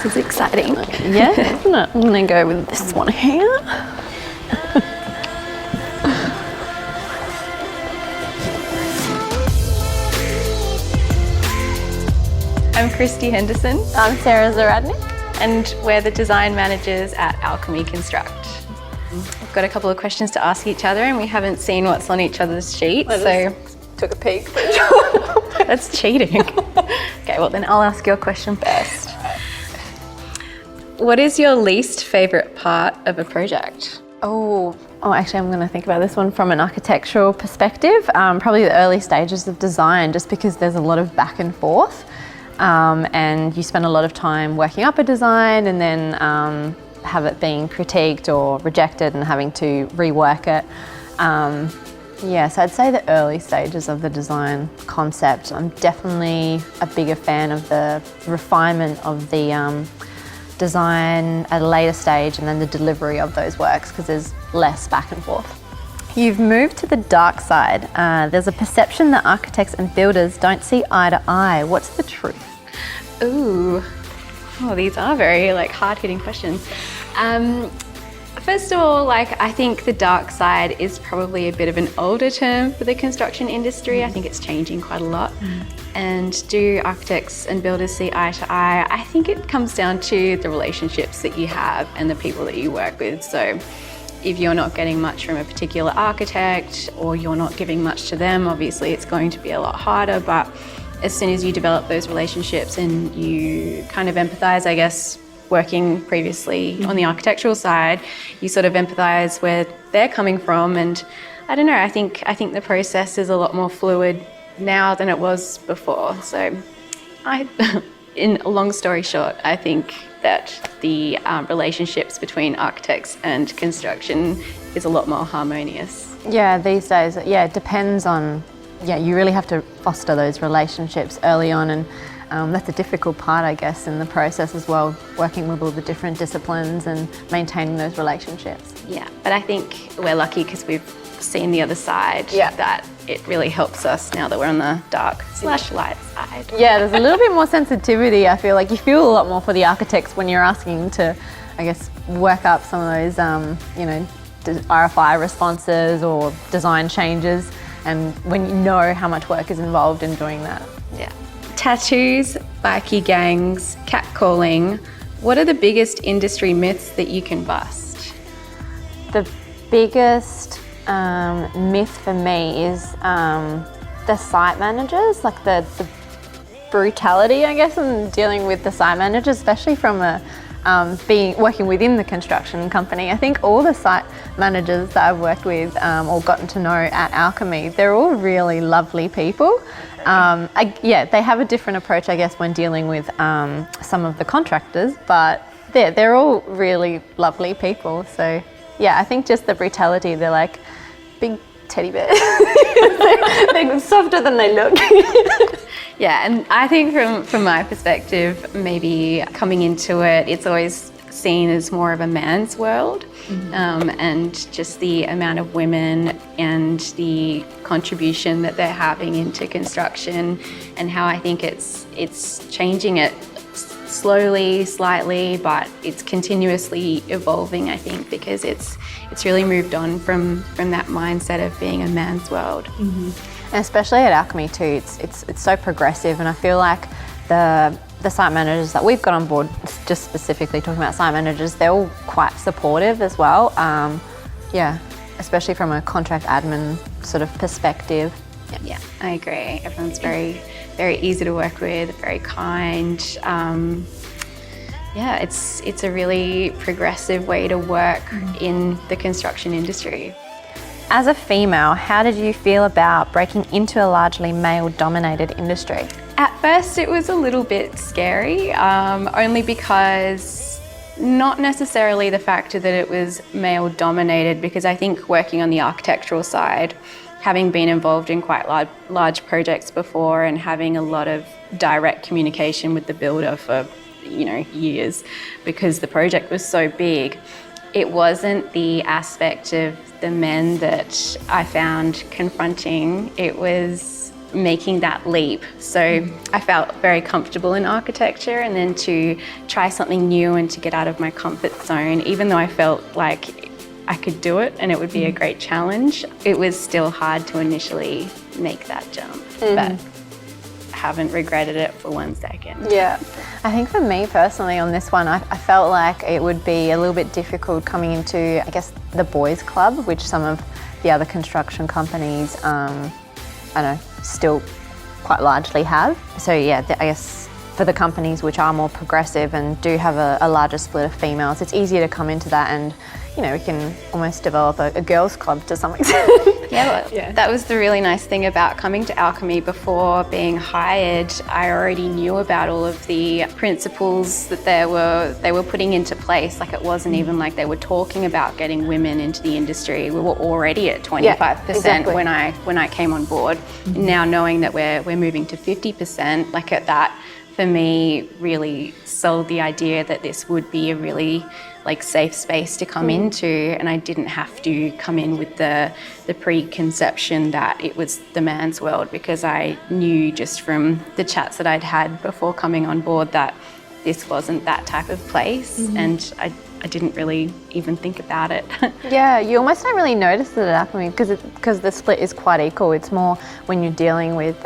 This is exciting. Yeah, isn't it? I'm going to go with this one here. I'm Krysti Henderson. I'm Sarah Zaradnik. And we're the design managers at Alchemy Construct. We've got a couple of questions to ask each other and we haven't seen what's on each other's sheets, so Took a peek. that's cheating. Okay, well then I'll ask your question first. What is your least favourite part of a project? Oh, actually I'm going to think about this one from an architectural perspective. Probably the early stages of design, just because there's a lot of back and forth. And you spend a lot of time working up a design and then have it being critiqued or rejected and having to rework it. So I'd say the early stages of the design concept. I'm definitely a bigger fan of the refinement of the design at a later stage and then the delivery of those works, because there's less back and forth. You've moved to the dark side. There's a perception that architects and builders don't see eye to eye. What's the truth? Ooh, these are very hard-hitting questions. First of all, I think the dark side is probably a bit of an older term for the construction industry. I think it's changing quite a lot. And do architects and builders see eye to eye? I think it comes down to the relationships that you have and the people that you work with. So if you're not getting much from a particular architect or you're not giving much to them, obviously it's going to be a lot harder. But as soon as you develop those relationships and you kind of empathize, I guess, working previously on the architectural side, you sort of empathize where they're coming from. And I don't know, I think the process is a lot more fluid now than it was before. So in a long story short, I think that the relationships between architects and construction is a lot more harmonious. Yeah, these days, it depends on, you really have to foster those relationships early on, and that's a difficult part, I guess, in the process as well, working with all the different disciplines and maintaining those relationships. Yeah, but I think we're lucky because we've seen the other side, that it really helps us now that we're on the dark/light side. Yeah, there's a little bit more sensitivity. I feel like you feel a lot more for the architects when you're asking to, I guess, work up some of those, RFI responses or design changes, and when you know how much work is involved in doing that. Yeah. Tattoos, bikie gangs, catcalling. What are the biggest industry myths that you can bust? The biggest myth for me is the site managers, the brutality, I guess, in dealing with the site managers, especially from working within the construction company. I think all the site managers that I've worked with or gotten to know at Alchemy, they're all really lovely people. They have a different approach, I guess, when dealing with some of the contractors, but they're all really lovely people. So I think just the brutality, they're like big teddy bears. They're softer than they look. Yeah, and I think from my perspective, maybe coming into it, it's always seen as more of a man's world, and just the amount of women and the contribution that they're having into construction, and how I think it's changing it slowly, slightly, but it's continuously evolving, I think, because it's really moved on from that mindset of being a man's world. And especially at Alchemy too, it's so progressive, and I feel like the site managers that we've got on board, just specifically talking about site managers, they're all quite supportive as well. Especially from a contract admin sort of perspective. Yeah, I agree. Everyone's very, very easy to work with, very kind. It's a really progressive way to work in the construction industry. As a female, how did you feel about breaking into a largely male-dominated industry? At first it was a little bit scary, only because not necessarily the factor that it was male-dominated, because I think working on the architectural side, having been involved in quite large projects before and having a lot of direct communication with the builder for years, because the project was so big, it wasn't the aspect of the men that I found confronting. It was making that leap. So I felt very comfortable in architecture, and then to try something new and to get out of my comfort zone, even though I felt like I could do it and it would be a great challenge, it was still hard to initially make that jump. But I haven't regretted it for 1 second. Yeah, I think for me personally on this one, I felt like it would be a little bit difficult coming into, I guess, the boys' club, which some of the other construction companies, I know, still quite largely have. So yeah, I guess for the companies which are more progressive and do have a larger split of females, it's easier to come into that, and you know, we can almost develop a girls' club to some extent. Yeah, that was the really nice thing about coming to Alchemy. Before being hired, I already knew about all of the principles that they were putting into place. Like, it wasn't even like they were talking about getting women into the industry. We were already at 25% exactly. when I came on board. Now knowing that we're moving to 50%, like at that, for me, really sold the idea that this would be a really like safe space to come into, and I didn't have to come in with the preconception that it was the man's world, because I knew just from the chats that I'd had before coming on board that this wasn't that type of place, and I didn't really even think about it. Yeah, you almost don't really notice it at Alchemy because the split is quite equal. It's more when you're dealing with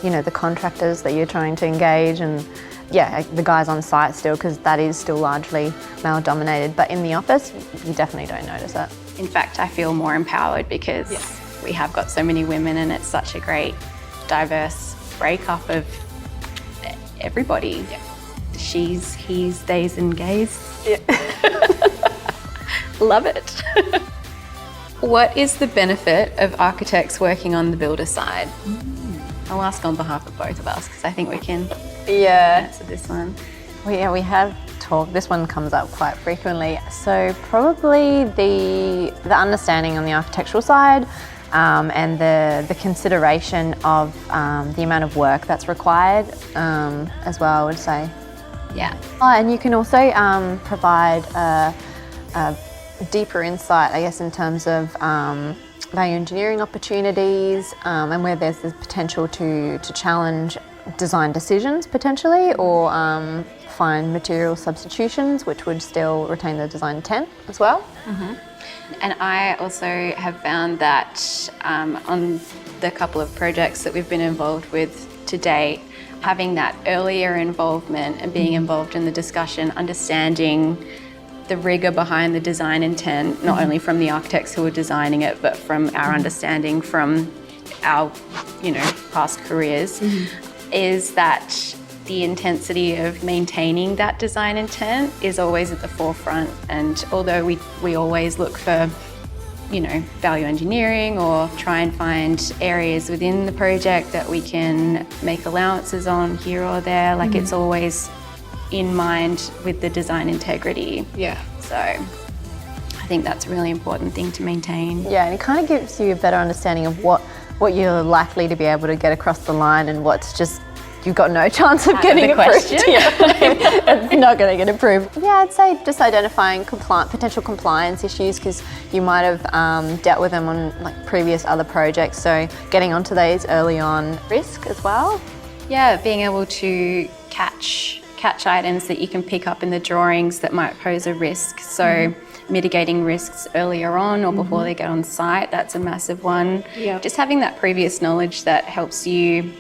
you know, the contractors that you're trying to engage, and yeah, the guys on site still, because that is still largely male dominated. But in the office, you definitely don't notice it. In fact, I feel more empowered because we have got so many women, and it's such a great diverse breakup of everybody. She's, he's, theys and gays. Love it. What is the benefit of architects working on the builder side? I'll ask on behalf of both of us because I think we can answer this one. Well, we have talked, this one comes up quite frequently. So probably the understanding on the architectural side, and the consideration of the amount of work that's required as well, I would say. Yeah. Oh, and you can also provide a deeper insight, I guess, in terms of value engineering opportunities, and where there's the potential to challenge design decisions potentially, or find material substitutions which would still retain the design intent as well. And I also have found that on the couple of projects that we've been involved with to date, having that earlier involvement and being involved in the discussion, understanding the rigor behind the design intent, not only from the architects who are designing it, but from our understanding from our, you know, past careers, is that the intensity of maintaining that design intent is always at the forefront. And although we always look for, you know, value engineering or try and find areas within the project that we can make allowances on here or there, like it's always in mind with the design integrity. Yeah. So I think that's a really important thing to maintain. Yeah, and it kind of gives you a better understanding of what you're likely to be able to get across the line and what's just you've got no chance of getting approved. It's not going to get approved. Yeah, I'd say just identifying potential compliance issues, because you might have dealt with them on like previous other projects. So getting onto those early on. Risk as well. Yeah, being able to catch items that you can pick up in the drawings that might pose a risk. So mitigating risks earlier on or before they get on site, that's a massive one. Yeah. Just having that previous knowledge that helps you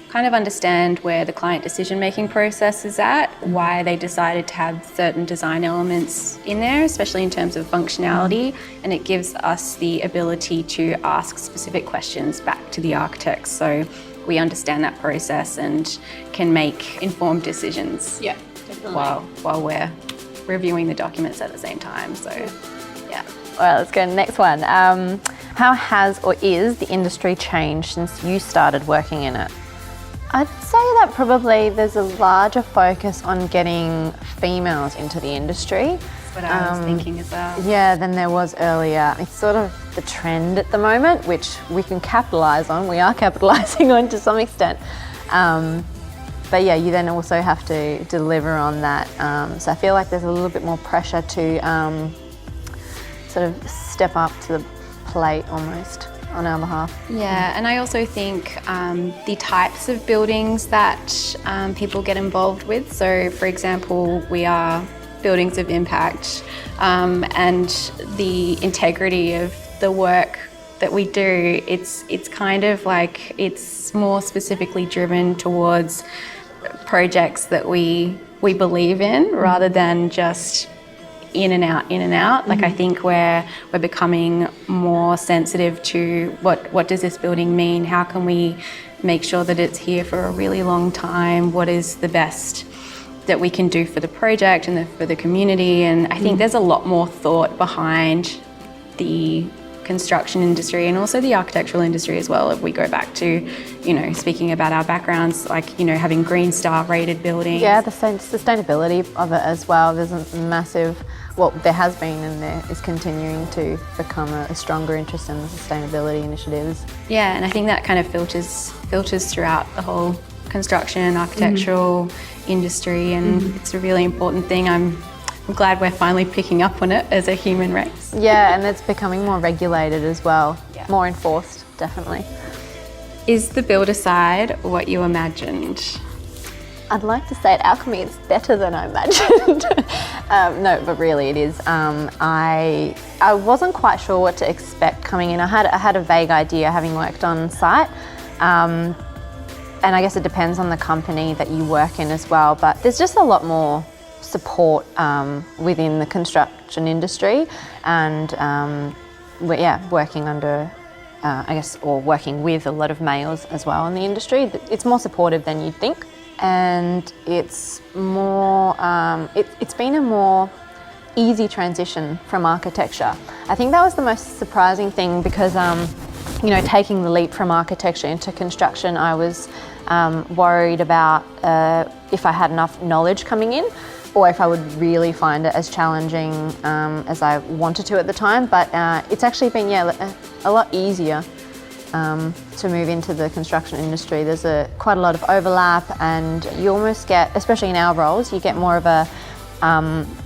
kind of understand where the client decision-making process is at, why they decided to have certain design elements in there, especially in terms of functionality, and it gives us the ability to ask specific questions back to the architects, so we understand that process and can make informed decisions. Yeah, definitely. While we're reviewing the documents at the same time. So, yeah. All right, let's go to the next one. How has or is the industry changed since you started working in it? I'd say that probably there's a larger focus on getting females into the industry. That's what I was thinking as well. Yeah, than there was earlier. It's sort of the trend at the moment, which we can capitalise on. We are capitalising on to some extent. But yeah, you then also have to deliver on that. So I feel like there's a little bit more pressure to sort of step up to the plate almost. on our behalf. Yeah, and I also think the types of buildings that people get involved with. So, for example, we are buildings of impact, and the integrity of the work that we do, it's kind of like it's more specifically driven towards projects that we believe in rather than just in and out. Like I think we're becoming more sensitive to what does this building mean? How can we make sure that it's here for a really long time? What is the best that we can do for the project and for the community? And I think there's a lot more thought behind the construction industry and also the architectural industry as well. If we go back to, speaking about our backgrounds, like, having Green Star rated buildings. Yeah, the sustainability of it as well. There's a massive, there has been and there is continuing to become a stronger interest in the sustainability initiatives. Yeah, and I think that kind of filters throughout the whole construction and architectural industry, and it's a really important thing. I'm glad we're finally picking up on it as a human race. Yeah, and it's becoming more regulated as well, Yeah. more enforced, definitely. Is the builder side what you imagined? I'd like to say at Alchemy it's better than I imagined. No, but really it is. I wasn't quite sure what to expect coming in. I had a vague idea having worked on site. And I guess it depends on the company that you work in as well, but there's just a lot more support within the construction industry, and working under, or working with a lot of males as well in the industry. It's more supportive than you'd think, and it's more, it's been a more easy transition from architecture. I think that was the most surprising thing because, taking the leap from architecture into construction, I was worried about if I had enough knowledge coming in, or if I would really find it as challenging as I wanted to at the time. But it's actually been, a lot easier to move into the construction industry. There's quite a lot of overlap, and you almost get, especially in our roles, you get more of a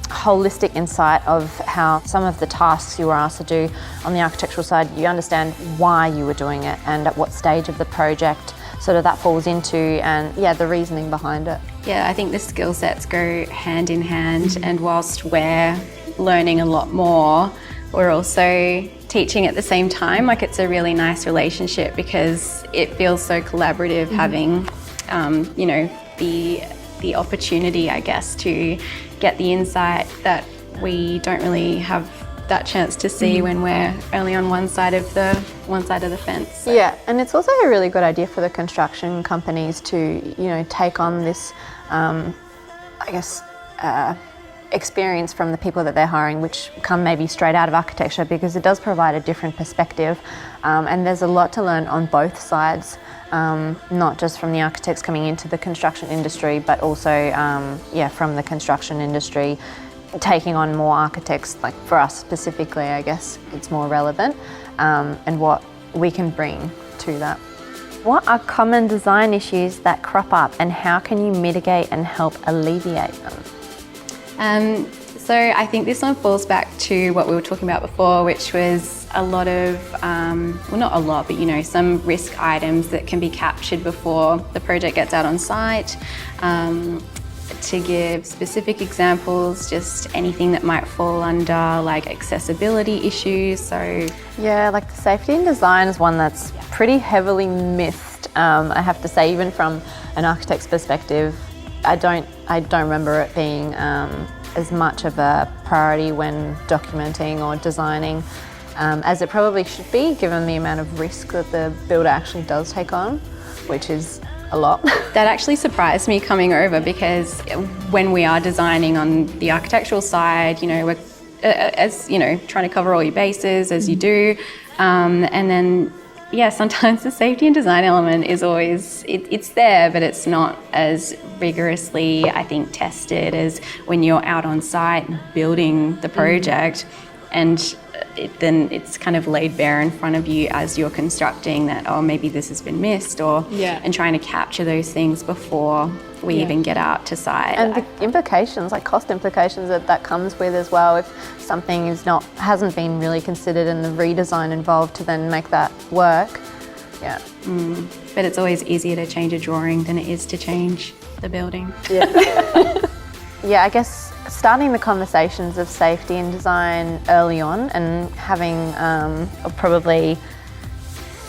holistic insight of how some of the tasks you were asked to do on the architectural side, you understand why you were doing it and at what stage of the project sort of that falls into, and the reasoning behind it. Yeah, I think the skill sets go hand in hand, and whilst we're learning a lot more, we're also teaching at the same time. Like, it's a really nice relationship because it feels so collaborative, having the opportunity, I guess, to get the insight that we don't really have that chance to see when we're only on one side of the fence. So. Yeah, and it's also a really good idea for the construction companies to, take on this, experience from the people that they're hiring, which come maybe straight out of architecture, because it does provide a different perspective, and there's a lot to learn on both sides, not just from the architects coming into the construction industry, but also, from the construction industry taking on more architects. Like for us specifically, I guess it's more relevant, and what we can bring to that. What are common design issues that crop up, and how can you mitigate and help alleviate them? So I think this one falls back to what we were talking about before, which was a lot of, not a lot, but some risk items that can be captured before the project gets out on site. To give specific examples, just anything that might fall under like accessibility issues. So like the safety and design is one that's pretty heavily mythed. I have to say, even from an architect's perspective, I don't remember it being as much of a priority when documenting or designing as it probably should be, given the amount of risk that the builder actually does take on, which is a lot. That actually surprised me coming over, because when we are designing on the architectural side, we're trying to cover all your bases as you do, and then sometimes the safety and design element is always it's there, but it's not as rigorously, I think, tested as when you're out on site building the project, and then it's kind of laid bare in front of you as you're constructing that, maybe this has been missed, and trying to capture those things before we even get out to site. And the implications, like cost implications that comes with as well, if something hasn't been really considered and the redesign involved to then make that work. Yeah. But it's always easier to change a drawing than it is to change the building. Yeah. Yeah, I guess starting the conversations of safety and design early on and having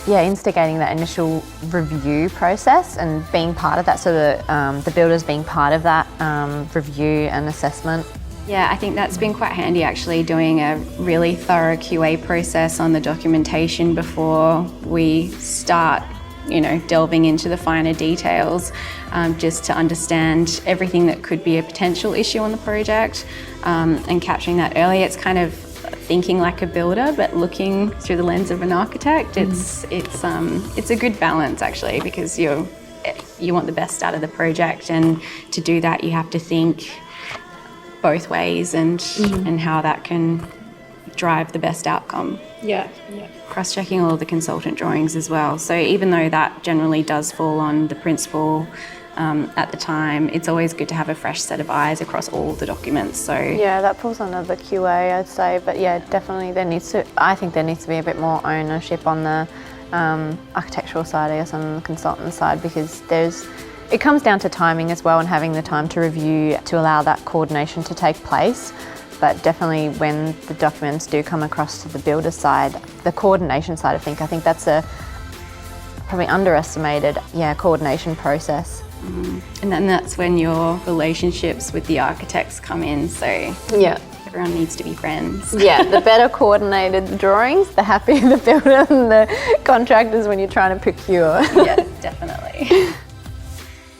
instigating that initial review process and being part of that, so the builders being part of that review and assessment. Yeah, I think that's been quite handy actually, doing a really thorough QA process on the documentation before we start, delving into the finer details, just to understand everything that could be a potential issue on the project, and capturing that early. It's kind of thinking like a builder, but looking through the lens of an architect. It's a good balance actually, because you want the best out of the project, and to do that you have to think both ways and how that can drive the best outcome. Yeah. Cross-checking all of the consultant drawings as well. So even though that generally does fall on the principal at the time, it's always good to have a fresh set of eyes across all the documents. So yeah, that falls under the QA, I'd say. But yeah, definitely I think there needs to be a bit more ownership on the architectural side, I guess, on the consultant side, because it comes down to timing as well, and having the time to review to allow that coordination to take place. But definitely when the documents do come across to the builder side, the coordination side of things, I think that's a probably underestimated coordination process. And then that's when your relationships with the architects come in. So yeah, everyone needs to be friends. Yeah, the better coordinated the drawings, the happier the builder and the contractors when you're trying to procure. Yeah, definitely.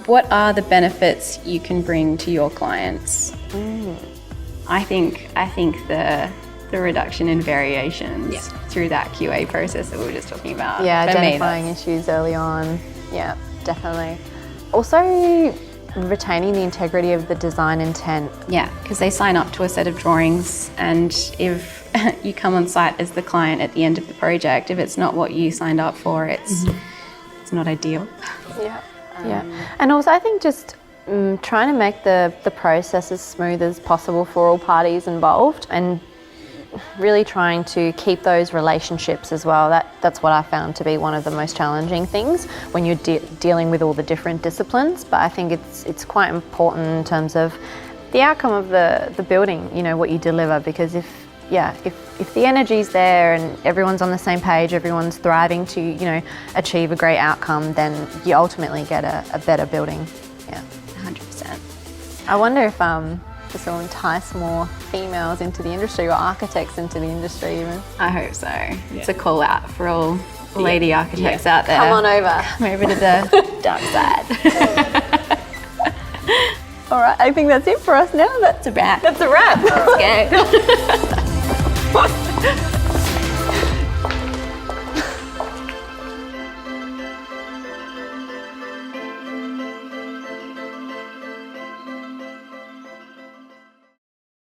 What are the benefits you can bring to your clients? I think the reduction in variations through that QA process that we were just talking about. Yeah, For identifying issues early on. Yeah, definitely. Also, retaining the integrity of the design intent. Yeah, because they sign up to a set of drawings, and if you come on site as the client at the end of the project, if it's not what you signed up for, it's not ideal. Yeah. And also I think just trying to make the process as smooth as possible for all parties involved, and really trying to keep those relationships as well. That's what I found to be one of the most challenging things when you're dealing with all the different disciplines. But I think it's quite important in terms of the outcome of the building, what you deliver, because if the energy's there and everyone's on the same page, everyone's thriving to, achieve a great outcome, then you ultimately get a better building. Yeah, 100%. I wonder if this will entice more females into the industry, or architects into the industry even. I hope so. It's a call out for all lady architects out there. Come on over. Come over to the dark side. All right, I think that's it for us now. That's a wrap. That's a wrap. Let's go.